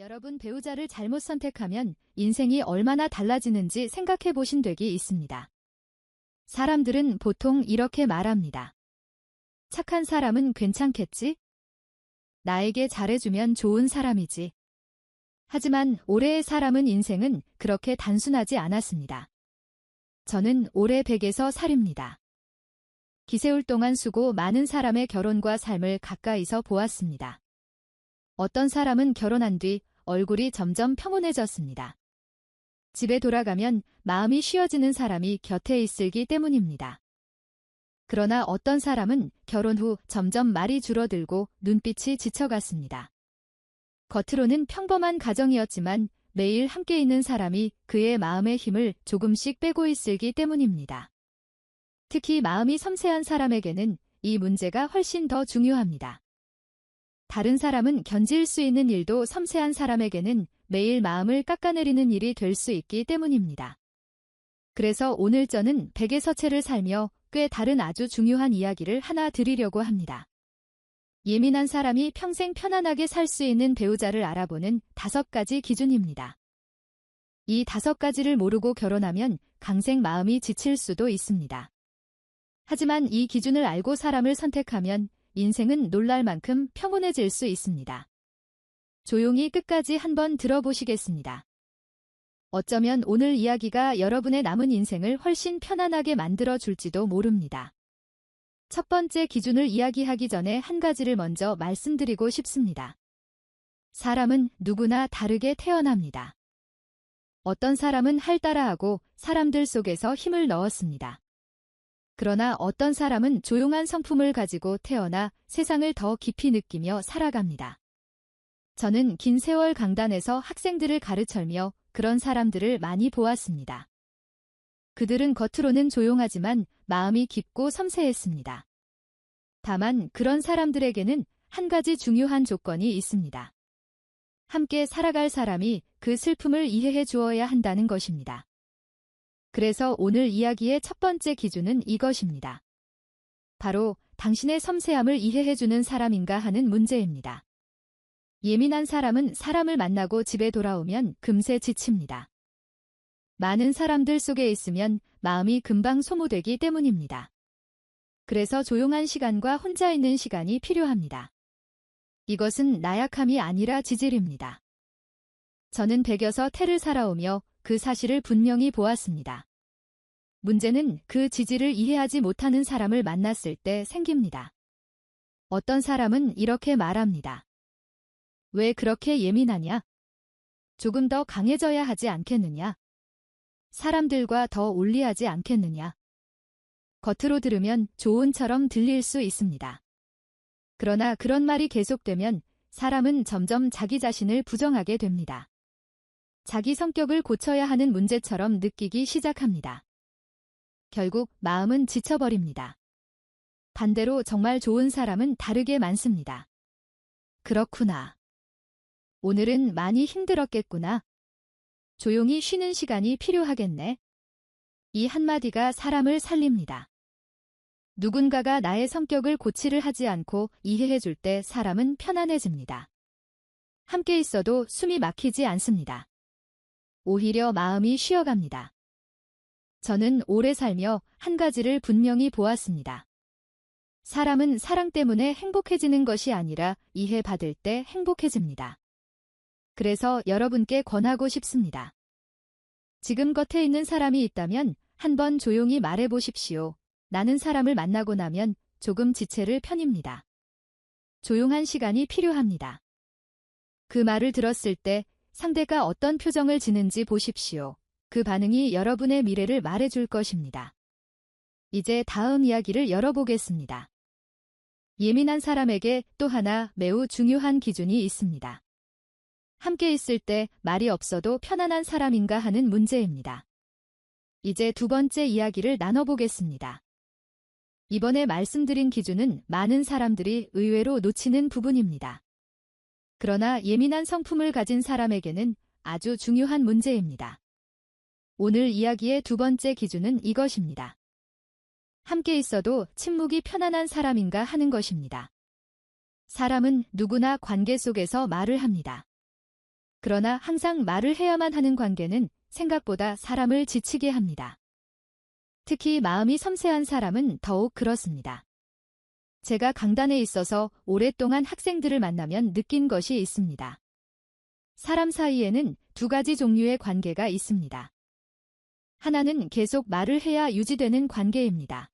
여러분 배우자를 잘못 선택하면 인생이 얼마나 달라지는지 생각해 보신 적이 있습니다. 사람들은 보통 이렇게 말합니다. 착한 사람은 괜찮겠지? 나에게 잘해주면 좋은 사람이지. 하지만 올해의 사람은 인생은 그렇게 단순하지 않았습니다. 저는 올해 100에서 살입니다. 기세울 동안 수고 많은 사람의 결혼과 삶을 가까이서 보았습니다. 어떤 사람은 결혼한 뒤 얼굴이 점점 평온해졌습니다. 집에 돌아가면 마음이 쉬어지는 사람이 곁에 있을기 때문입니다. 그러나 어떤 사람은 결혼 후 점점 말이 줄어들고 눈빛이 지쳐갔습니다. 겉으로는 평범한 가정이었지만 매일 함께 있는 사람이 그의 마음의 힘을 조금씩 빼고 있을기 때문입니다. 특히 마음이 섬세한 사람에게는 이 문제가 훨씬 더 중요합니다. 다른 사람은 견딜 수 있는 일도 섬세한 사람에게는 매일 마음을 깎아내리는 일이 될 수 있기 때문입니다. 그래서 오늘 저는 100의 서체를 살며 꽤 다른 아주 중요한 이야기를 하나 드리려고 합니다. 예민한 사람이 평생 편안하게 살 수 있는 배우자를 알아보는 5가지 기준입니다. 이 5가지를 모르고 결혼하면 강생 마음이 지칠 수도 있습니다. 하지만 이 기준을 알고 사람을 선택하면 인생은 놀랄 만큼 평온해질 수 있습니다. 조용히 끝까지 한번 들어보시겠습니다. 어쩌면 오늘 이야기가 여러분의 남은 인생을 훨씬 편안하게 만들어줄지도 모릅니다. 첫 번째 기준을 이야기하기 전에 한 가지를 먼저 말씀드리고 싶습니다. 사람은 누구나 다르게 태어납니다. 어떤 사람은 활달하고 사람들 속에서 힘을 넣었습니다. 그러나 어떤 사람은 조용한 성품을 가지고 태어나 세상을 더 깊이 느끼며 살아갑니다. 저는 긴 세월 강단에서 학생들을 가르치며 그런 사람들을 많이 보았습니다. 그들은 겉으로는 조용하지만 마음이 깊고 섬세했습니다. 다만 그런 사람들에게는 한 가지 중요한 조건이 있습니다. 함께 살아갈 사람이 그 슬픔을 이해해 주어야 한다는 것입니다. 그래서 오늘 이야기의 첫 번째 기준은 이것입니다. 바로 당신의 섬세함을 이해해주는 사람인가 하는 문제입니다. 예민한 사람은 사람을 만나고 집에 돌아오면 금세 지칩니다. 많은 사람들 속에 있으면 마음이 금방 소모되기 때문입니다. 그래서 조용한 시간과 혼자 있는 시간이 필요합니다. 이것은 나약함이 아니라 지질입니다. 저는 백여서 태를 살아오며 그 사실을 분명히 보았습니다. 문제는 그 지지를 이해하지 못하는 사람을 만났을 때 생깁니다. 어떤 사람은 이렇게 말합니다. 왜 그렇게 예민하냐? 조금 더 강해져야 하지 않겠느냐? 사람들과 더 올리하지 않겠느냐? 겉으로 들으면 조언처럼 들릴 수 있습니다. 그러나 그런 말이 계속되면 사람은 점점 자기 자신을 부정하게 됩니다. 자기 성격을 고쳐야 하는 문제처럼 느끼기 시작합니다. 결국 마음은 지쳐버립니다. 반대로 정말 좋은 사람은 다르게 많습니다. 그렇구나. 오늘은 많이 힘들었겠구나. 조용히 쉬는 시간이 필요하겠네. 이 한마디가 사람을 살립니다. 누군가가 나의 성격을 고치를 하지 않고 이해해 줄 때 사람은 편안해집니다. 함께 있어도 숨이 막히지 않습니다. 오히려 마음이 쉬어갑니다. 저는 오래 살며 한 가지를 분명히 보았습니다. 사람은 사랑 때문에 행복해지는 것이 아니라 이해받을 때 행복해집니다. 그래서 여러분께 권하고 싶습니다. 지금 겉에 있는 사람이 있다면 한번 조용히 말해보십시오. 나는 사람을 만나고 나면 조금 지체를 편입니다. 조용한 시간이 필요합니다. 그 말을 들었을 때 상대가 어떤 표정을 지는지 보십시오. 그 반응이 여러분의 미래를 말해줄 것입니다. 이제 다음 이야기를 열어보겠습니다. 예민한 사람에게 또 하나 매우 중요한 기준이 있습니다. 함께 있을 때 말이 없어도 편안한 사람인가 하는 문제입니다. 이제 두 번째 이야기를 나눠보겠습니다. 이번에 말씀드린 기준은 많은 사람들이 의외로 놓치는 부분입니다. 그러나 예민한 성품을 가진 사람에게는 아주 중요한 문제입니다. 오늘 이야기의 두 번째 기준은 이것입니다. 함께 있어도 침묵이 편안한 사람인가 하는 것입니다. 사람은 누구나 관계 속에서 말을 합니다. 그러나 항상 말을 해야만 하는 관계는 생각보다 사람을 지치게 합니다. 특히 마음이 섬세한 사람은 더욱 그렇습니다. 제가 강단에 있어서 오랫동안 학생들을 만나면 느낀 것이 있습니다. 사람 사이에는 두 가지 종류의 관계가 있습니다. 하나는 계속 말을 해야 유지되는 관계입니다.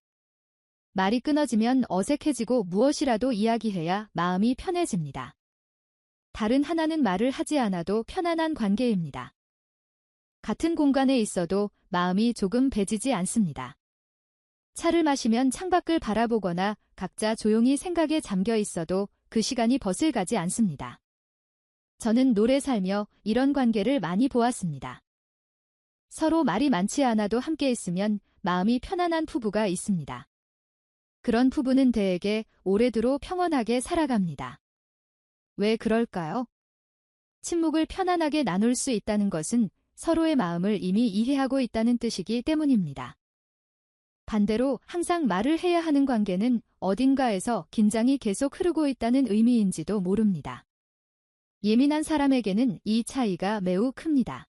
말이 끊어지면 어색해지고 무엇이라도 이야기해야 마음이 편해집니다. 다른 하나는 말을 하지 않아도 편안한 관계입니다. 같은 공간에 있어도 마음이 조금 배지지 않습니다. 차를 마시면 창밖을 바라보거나 각자 조용히 생각에 잠겨 있어도 그 시간이 벗을 가지 않습니다. 저는 노래 살며 이런 관계를 많이 보았습니다. 서로 말이 많지 않아도 함께 있으면 마음이 편안한 부부가 있습니다. 그런 부부는 대개 오래도록 평온하게 살아갑니다. 왜 그럴까요? 침묵을 편안하게 나눌 수 있다는 것은 서로의 마음을 이미 이해하고 있다는 뜻이기 때문입니다. 반대로 항상 말을 해야 하는 관계는 어딘가에서 긴장이 계속 흐르고 있다는 의미인지도 모릅니다. 예민한 사람에게는 이 차이가 매우 큽니다.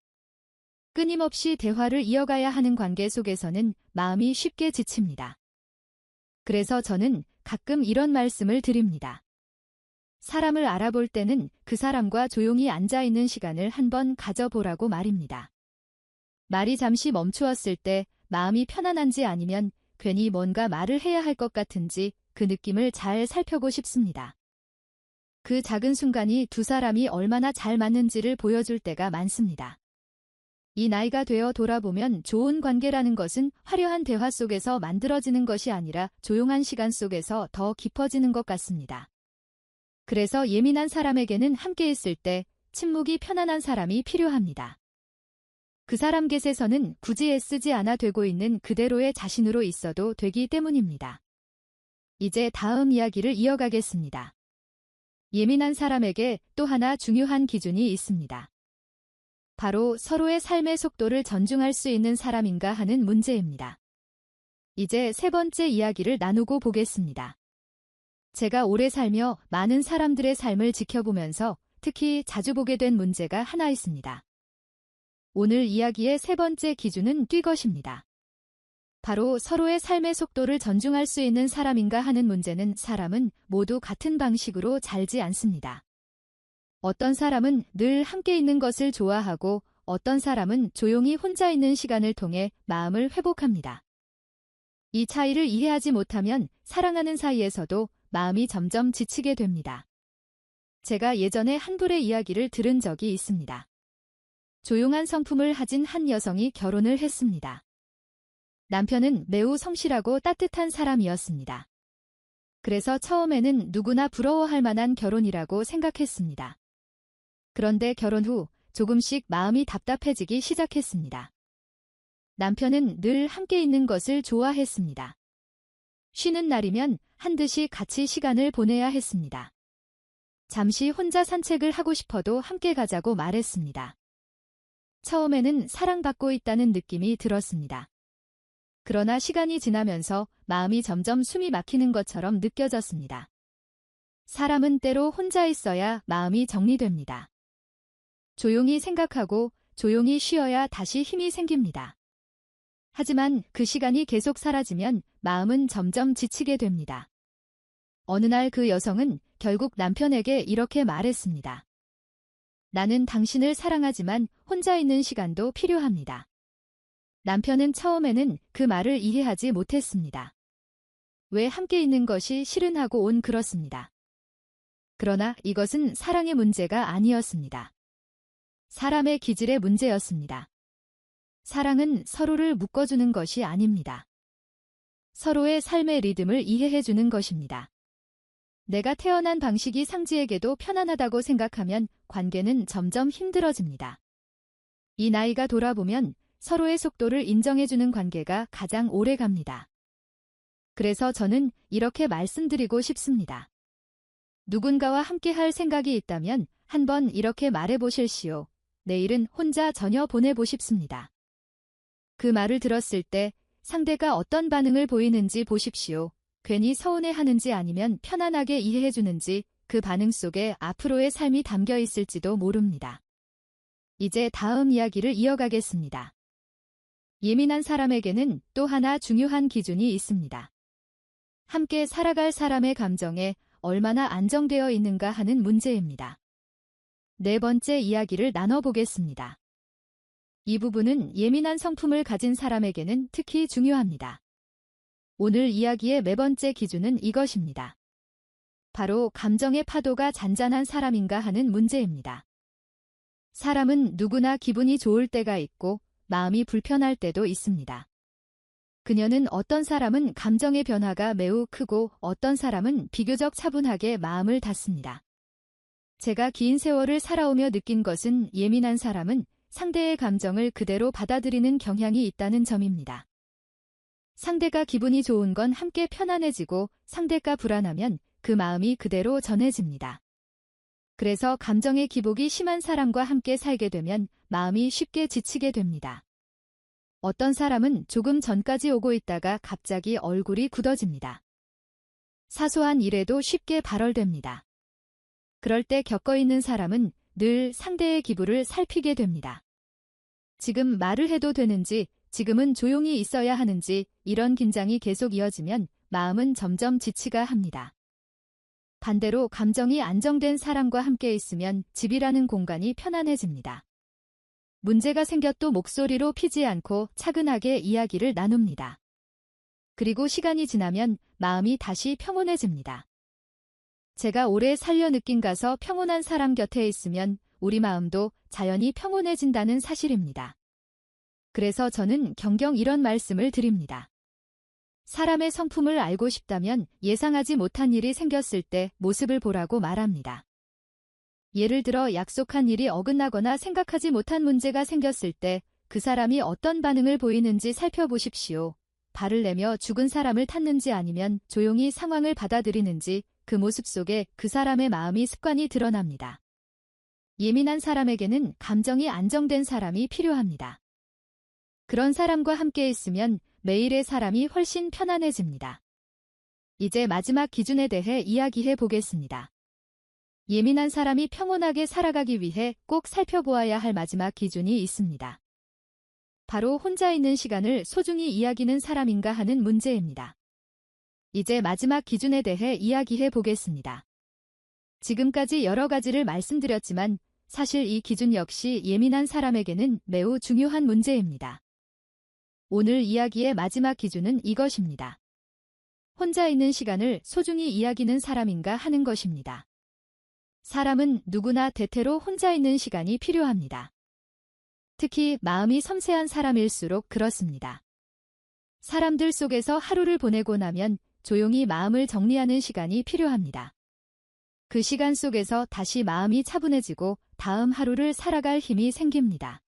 끊임없이 대화를 이어가야 하는 관계 속에서는 마음이 쉽게 지칩니다. 그래서 저는 가끔 이런 말씀을 드립니다. 사람을 알아볼 때는 그 사람과 조용히 앉아있는 시간을 한번 가져보라고 말입니다. 말이 잠시 멈추었을 때 마음이 편안한지 아니면 괜히 뭔가 말을 해야 할 것 같은지 그 느낌을 잘 살펴보고 싶습니다. 그 작은 순간이 두 사람이 얼마나 잘 맞는지를 보여줄 때가 많습니다. 이 나이가 되어 돌아보면 좋은 관계라는 것은 화려한 대화 속에서 만들어지는 것이 아니라 조용한 시간 속에서 더 깊어지는 것 같습니다. 그래서 예민한 사람에게는 함께 있을 때 침묵이 편안한 사람이 필요합니다. 그 사람 곁에서는 굳이 애쓰지 않아 되고 있는 그대로의 자신으로 있어도 되기 때문입니다. 이제 다음 이야기를 이어가겠습니다. 예민한 사람에게 또 하나 중요한 기준이 있습니다. 바로 서로의 삶의 속도를 존중할 수 있는 사람인가 하는 문제입니다. 이제 세 번째 이야기를 나누고 보겠습니다. 제가 오래 살며 많은 사람들의 삶을 지켜보면서 특히 자주 보게 된 문제가 하나 있습니다. 오늘 이야기의 세 번째 기준은 뛰것입니다. 바로 서로의 삶의 속도를 존중할 수 있는 사람인가 하는 문제는 사람은 모두 같은 방식으로 살지 않습니다. 어떤 사람은 늘 함께 있는 것을 좋아하고 어떤 사람은 조용히 혼자 있는 시간을 통해 마음을 회복합니다. 이 차이를 이해하지 못하면 사랑하는 사이에서도 마음이 점점 지치게 됩니다. 제가 예전에 한 분의 이야기를 들은 적이 있습니다. 조용한 성품을 가진 한 여성이 결혼을 했습니다. 남편은 매우 성실하고 따뜻한 사람이었습니다. 그래서 처음에는 누구나 부러워할 만한 결혼이라고 생각했습니다. 그런데 결혼 후 조금씩 마음이 답답해지기 시작했습니다. 남편은 늘 함께 있는 것을 좋아했습니다. 쉬는 날이면 한듯이 같이 시간을 보내야 했습니다. 잠시 혼자 산책을 하고 싶어도 함께 가자고 말했습니다. 처음에는 사랑받고 있다는 느낌이 들었습니다. 그러나 시간이 지나면서 마음이 점점 숨이 막히는 것처럼 느껴졌습니다. 사람은 때로 혼자 있어야 마음이 정리됩니다. 조용히 생각하고 조용히 쉬어야 다시 힘이 생깁니다. 하지만 그 시간이 계속 사라지면 마음은 점점 지치게 됩니다. 어느 날 그 여성은 결국 남편에게 이렇게 말했습니다. 나는 당신을 사랑하지만 혼자 있는 시간도 필요합니다. 남편은 처음에는 그 말을 이해하지 못했습니다. 왜 함께 있는 것이 싫은 하고 온 그렇습니다. 그러나 이것은 사랑의 문제가 아니었습니다. 사람의 기질의 문제였습니다. 사랑은 서로를 묶어주는 것이 아닙니다. 서로의 삶의 리듬을 이해해주는 것입니다. 내가 태어난 방식이 상지에게도 편안하다고 생각하면 관계는 점점 힘들어집니다. 이 나이가 돌아보면 서로의 속도를 인정해주는 관계가 가장 오래 갑니다. 그래서 저는 이렇게 말씀드리고 싶습니다. 누군가와 함께 할 생각이 있다면 한번 이렇게 말해보실시오. 내일은 혼자 전혀 보내보십습니다. 그 말을 들었을 때 상대가 어떤 반응을 보이는지 보십시오. 괜히 서운해하는지 아니면 편안하게 이해해주는지 그 반응 속에 앞으로의 삶이 담겨 있을지도 모릅니다. 이제 다음 이야기를 이어가겠습니다. 예민한 사람에게는 또 하나 중요한 기준이 있습니다. 함께 살아갈 사람의 감정에 얼마나 안정되어 있는가 하는 문제입니다. 네 번째 이야기를 나눠보겠습니다. 이 부분은 예민한 성품을 가진 사람에게는 특히 중요합니다. 오늘 이야기의 네 번째 기준은 이것입니다. 바로 감정의 파도가 잔잔한 사람인가 하는 문제입니다. 사람은 누구나 기분이 좋을 때가 있고 마음이 불편할 때도 있습니다. 그녀는 어떤 사람은 감정의 변화가 매우 크고 어떤 사람은 비교적 차분하게 마음을 닫습니다. 제가 긴 세월을 살아오며 느낀 것은 예민한 사람은 상대의 감정을 그대로 받아들이는 경향이 있다는 점입니다. 상대가 기분이 좋은 건 함께 편안해지고 상대가 불안하면 그 마음이 그대로 전해집니다. 그래서 감정의 기복이 심한 사람과 함께 살게 되면 마음이 쉽게 지치게 됩니다. 어떤 사람은 조금 전까지 오고 있다가 갑자기 얼굴이 굳어집니다. 사소한 일에도 쉽게 발얼됩니다. 그럴 때 겪어 있는 사람은 늘 상대의 기분을 살피게 됩니다. 지금 말을 해도 되는지, 지금은 조용히 있어야 하는지 이런 긴장이 계속 이어지면 마음은 점점 지치가 합니다. 반대로 감정이 안정된 사람과 함께 있으면 집이라는 공간이 편안해집니다. 문제가 생겨도 목소리로 피지 않고 차근하게 이야기를 나눕니다. 그리고 시간이 지나면 마음이 다시 평온해집니다. 제가 오래 살려 느낀 가서 평온한 사람 곁에 있으면 우리 마음도 자연히 평온해진다는 사실입니다. 그래서 저는 경경 이런 말씀을 드립니다. 사람의 성품을 알고 싶다면 예상하지 못한 일이 생겼을 때 모습을 보라고 말합니다. 예를 들어 약속한 일이 어긋나거나 생각하지 못한 문제가 생겼을 때 그 사람이 어떤 반응을 보이는지 살펴보십시오. 발을 내며 죽은 사람을 탓는지 아니면 조용히 상황을 받아들이는지 그 모습 속에 그 사람의 마음이 습관이 드러납니다. 예민한 사람에게는 감정이 안정된 사람이 필요합니다. 그런 사람과 함께 있으면 매일의 사람이 훨씬 편안해집니다. 이제 마지막 기준에 대해 이야기해 보겠습니다. 예민한 사람이 평온하게 살아가기 위해 꼭 살펴보아야 할 마지막 기준이 있습니다. 바로 혼자 있는 시간을 소중히 이야기는 사람인가 하는 문제입니다. 이제 마지막 기준에 대해 이야기해 보겠습니다. 지금까지 여러 가지를 말씀드렸지만 사실 이 기준 역시 예민한 사람에게는 매우 중요한 문제입니다. 오늘 이야기의 마지막 기준은 이것입니다. 혼자 있는 시간을 소중히 이야기는 사람인가 하는 것입니다. 사람은 누구나 대체로 혼자 있는 시간이 필요합니다. 특히 마음이 섬세한 사람일수록 그렇습니다. 사람들 속에서 하루를 보내고 나면 조용히 마음을 정리하는 시간이 필요합니다. 그 시간 속에서 다시 마음이 차분해지고 다음 하루를 살아갈 힘이 생깁니다.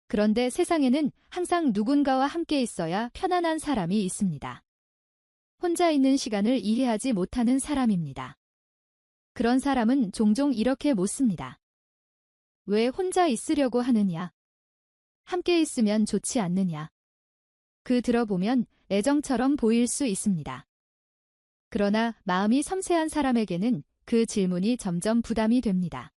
그런데 세상에는 항상 누군가와 함께 있어야 편안한 사람이 있습니다. 혼자 있는 시간을 이해하지 못하는 사람입니다. 그런 사람은 종종 이렇게 묻습니다. 왜 혼자 있으려고 하느냐? 함께 있으면 좋지 않느냐? 그 들어보면 애정처럼 보일 수 있습니다. 그러나 마음이 섬세한 사람에게는 그 질문이 점점 부담이 됩니다.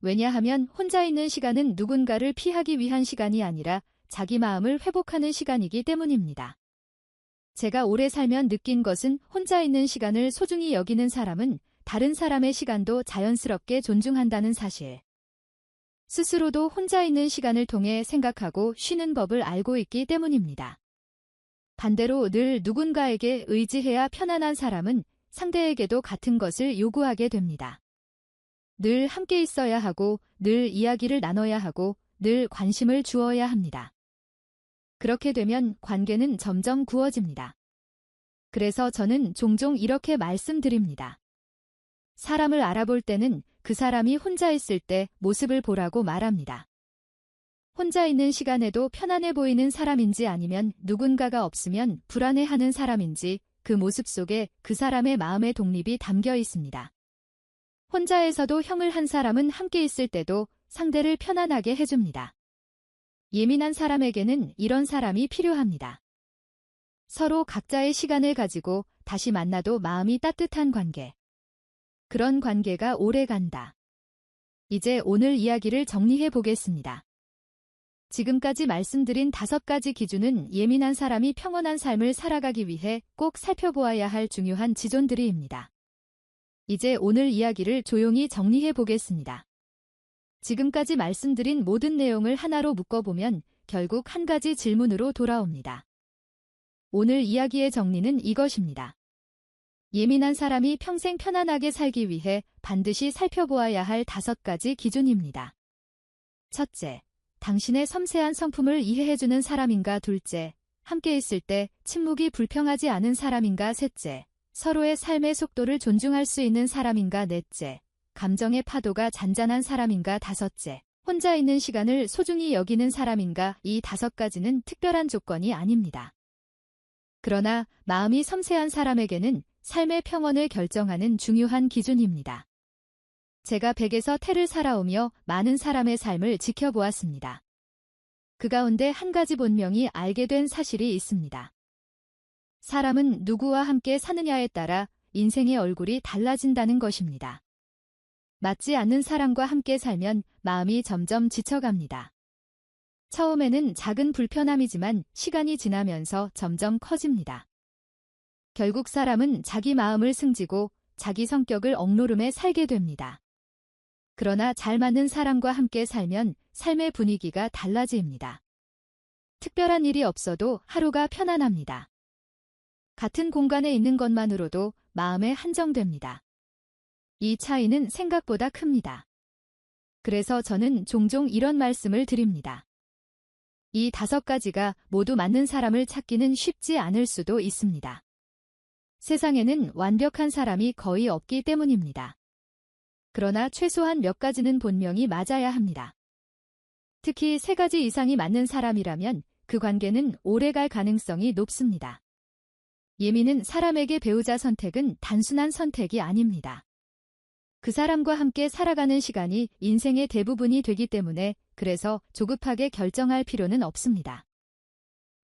왜냐하면 혼자 있는 시간은 누군가를 피하기 위한 시간이 아니라 자기 마음을 회복하는 시간이기 때문입니다. 제가 오래 살면 느낀 것은 혼자 있는 시간을 소중히 여기는 사람은 다른 사람의 시간도 자연스럽게 존중한다는 사실. 스스로도 혼자 있는 시간을 통해 생각하고 쉬는 법을 알고 있기 때문입니다. 반대로 늘 누군가에게 의지해야 편안한 사람은 상대에게도 같은 것을 요구하게 됩니다. 늘 함께 있어야 하고, 늘 이야기를 나눠야 하고, 늘 관심을 주어야 합니다. 그렇게 되면 관계는 점점 구워집니다. 그래서 저는 종종 이렇게 말씀드립니다. 사람을 알아볼 때는 그 사람이 혼자 있을 때 모습을 보라고 말합니다. 혼자 있는 시간에도 편안해 보이는 사람인지 아니면 누군가가 없으면 불안해하는 사람인지 그 모습 속에 그 사람의 마음의 독립이 담겨 있습니다. 혼자에서도 형을 한 사람은 함께 있을 때도 상대를 편안하게 해줍니다. 예민한 사람에게는 이런 사람이 필요합니다. 서로 각자의 시간을 가지고 다시 만나도 마음이 따뜻한 관계. 그런 관계가 오래 간다. 이제 오늘 이야기를 정리해 보겠습니다. 지금까지 말씀드린 5가지 기준은 예민한 사람이 평온한 삶을 살아가기 위해 꼭 살펴보아야 할 중요한 지존들이입니다. 이제 오늘 이야기를 조용히 정리해 보겠습니다. 지금까지 말씀드린 모든 내용을 하나로 묶어보면 결국 한 가지 질문으로 돌아옵니다. 오늘 이야기의 정리는 이것입니다. 예민한 사람이 평생 편안하게 살기 위해 반드시 살펴보아야 할 5가지 기준입니다. 첫째, 당신의 섬세한 성품을 이해해주는 사람인가. 둘째, 함께 있을 때 침묵이 불평하지 않은 사람인가. 셋째, 서로의 삶의 속도를 존중할 수 있는 사람인가. 넷째, 감정의 파도가 잔잔한 사람인가. 다섯째, 혼자 있는 시간을 소중히 여기는 사람인가. 이 5가지는 특별한 조건이 아닙니다. 그러나 마음이 섬세한 사람에게는 삶의 평온을 결정하는 중요한 기준입니다. 제가 100에서 태를 살아오며 많은 사람의 삶을 지켜보았습니다. 그 가운데 한 가지 분명히 알게 된 사실이 있습니다. 사람은 누구와 함께 사느냐에 따라 인생의 얼굴이 달라진다는 것입니다. 맞지 않는 사람과 함께 살면 마음이 점점 지쳐갑니다. 처음에는 작은 불편함이지만 시간이 지나면서 점점 커집니다. 결국 사람은 자기 마음을 승지고 자기 성격을 억누름에 살게 됩니다. 그러나 잘 맞는 사람과 함께 살면 삶의 분위기가 달라집니다. 특별한 일이 없어도 하루가 편안합니다. 같은 공간에 있는 것만으로도 마음에 한정됩니다. 이 차이는 생각보다 큽니다. 그래서 저는 종종 이런 말씀을 드립니다. 이 5가지가 모두 맞는 사람을 찾기는 쉽지 않을 수도 있습니다. 세상에는 완벽한 사람이 거의 없기 때문입니다. 그러나 최소한 몇 가지는 분명히 맞아야 합니다. 특히 3가지 이상이 맞는 사람이라면 그 관계는 오래갈 가능성이 높습니다. 예민은 사람에게 배우자 선택은 단순한 선택이 아닙니다. 그 사람과 함께 살아가는 시간이 인생의 대부분이 되기 때문에 그래서 조급하게 결정할 필요는 없습니다.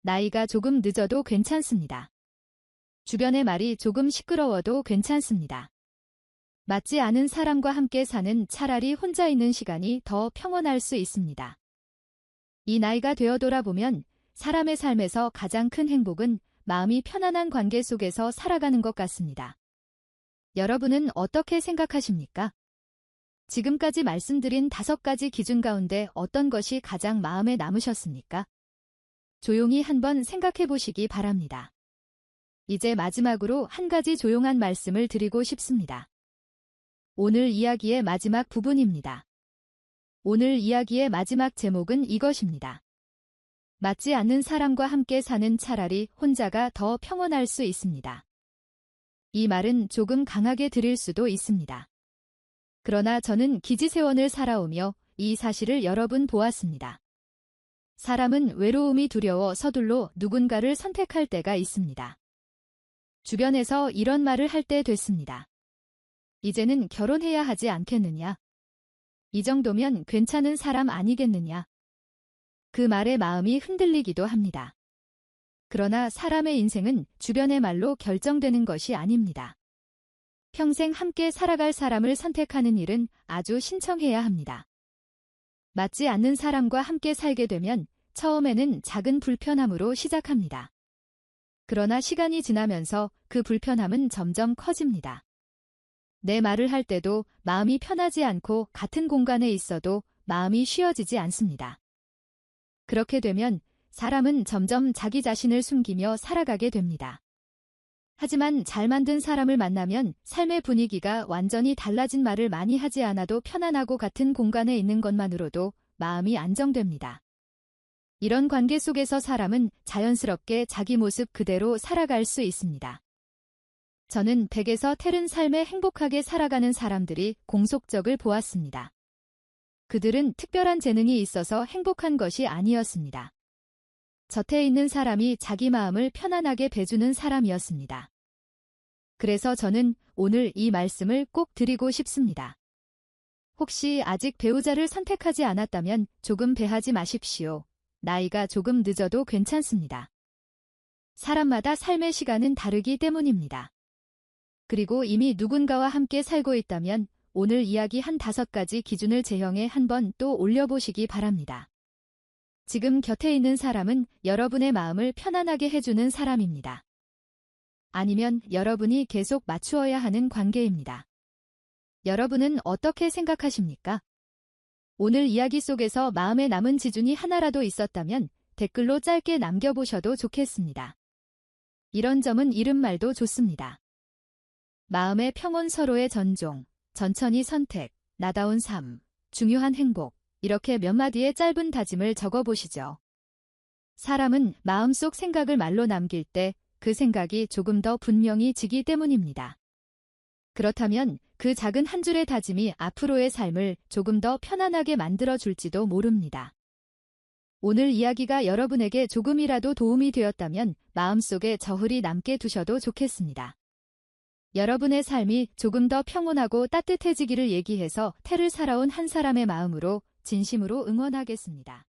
나이가 조금 늦어도 괜찮습니다. 주변의 말이 조금 시끄러워도 괜찮습니다. 맞지 않은 사람과 함께 사는 차라리 혼자 있는 시간이 더 평온할 수 있습니다. 이 나이가 되어 돌아보면 사람의 삶에서 가장 큰 행복은 마음이 편안한 관계 속에서 살아가는 것 같습니다. 여러분은 어떻게 생각하십니까? 지금까지 말씀드린 5가지 기준 가운데 어떤 것이 가장 마음에 남으셨습니까? 조용히 한번 생각해 보시기 바랍니다. 이제 마지막으로 한 가지 조용한 말씀을 드리고 싶습니다. 오늘 이야기의 마지막 부분입니다. 오늘 이야기의 마지막 제목은 이것입니다. 맞지 않는 사람과 함께 사는 차라리 혼자가 더 평온할 수 있습니다. 이 말은 조금 강하게 들릴 수도 있습니다. 그러나 저는 기지세원을 살아오며 이 사실을 여러 번 보았습니다. 사람은 외로움이 두려워 서둘러 누군가를 선택할 때가 있습니다. 주변에서 이런 말을 할 때 됐습니다. 이제는 결혼해야 하지 않겠느냐? 이 정도면 괜찮은 사람 아니겠느냐? 그 말에 마음이 흔들리기도 합니다. 그러나 사람의 인생은 주변의 말로 결정되는 것이 아닙니다. 평생 함께 살아갈 사람을 선택하는 일은 아주 신청해야 합니다. 맞지 않는 사람과 함께 살게 되면 처음에는 작은 불편함으로 시작합니다. 그러나 시간이 지나면서 그 불편함은 점점 커집니다. 내 말을 할 때도 마음이 편하지 않고 같은 공간에 있어도 마음이 쉬어지지 않습니다. 그렇게 되면 사람은 점점 자기 자신을 숨기며 살아가게 됩니다. 하지만 잘 만든 사람을 만나면 삶의 분위기가 완전히 달라진 말을 많이 하지 않아도 편안하고 같은 공간에 있는 것만으로도 마음이 안정됩니다. 이런 관계 속에서 사람은 자연스럽게 자기 모습 그대로 살아갈 수 있습니다. 저는 100에서 태른 삶에 행복하게 살아가는 사람들이 공속적을 보았습니다. 그들은 특별한 재능이 있어서 행복한 것이 아니었습니다. 곁에 있는 사람이 자기 마음을 편안하게 배주는 사람이었습니다. 그래서 저는 오늘 이 말씀을 꼭 드리고 싶습니다. 혹시 아직 배우자를 선택하지 않았다면 조금 배하지 마십시오. 나이가 조금 늦어도 괜찮습니다. 사람마다 삶의 시간은 다르기 때문입니다. 그리고 이미 누군가와 함께 살고 있다면 오늘 이야기 한 5가지 기준을 제형에 한번 또 올려보시기 바랍니다. 지금 곁에 있는 사람은 여러분의 마음을 편안하게 해주는 사람입니다. 아니면 여러분이 계속 맞추어야 하는 관계입니다. 여러분은 어떻게 생각하십니까? 오늘 이야기 속에서 마음에 남은 지준이 하나라도 있었다면 댓글로 짧게 남겨보셔도 좋겠습니다. 이런 점은 이른 말도 좋습니다. 마음의 평온, 서로의 존중, 천천히 선택, 나다운 삶, 중요한 행복, 이렇게 몇 마디의 짧은 다짐을 적어보시죠. 사람은 마음속 생각을 말로 남길 때 그 생각이 조금 더 분명해지기 때문입니다. 그렇다면 그 작은 한 줄의 다짐이 앞으로의 삶을 조금 더 편안하게 만들어줄지도 모릅니다. 오늘 이야기가 여러분에게 조금이라도 도움이 되었다면 마음속에 저울이 남게 두셔도 좋겠습니다. 여러분의 삶이 조금 더 평온하고 따뜻해지기를 얘기해서 태를 살아온 한 사람의 마음으로 진심으로 응원하겠습니다.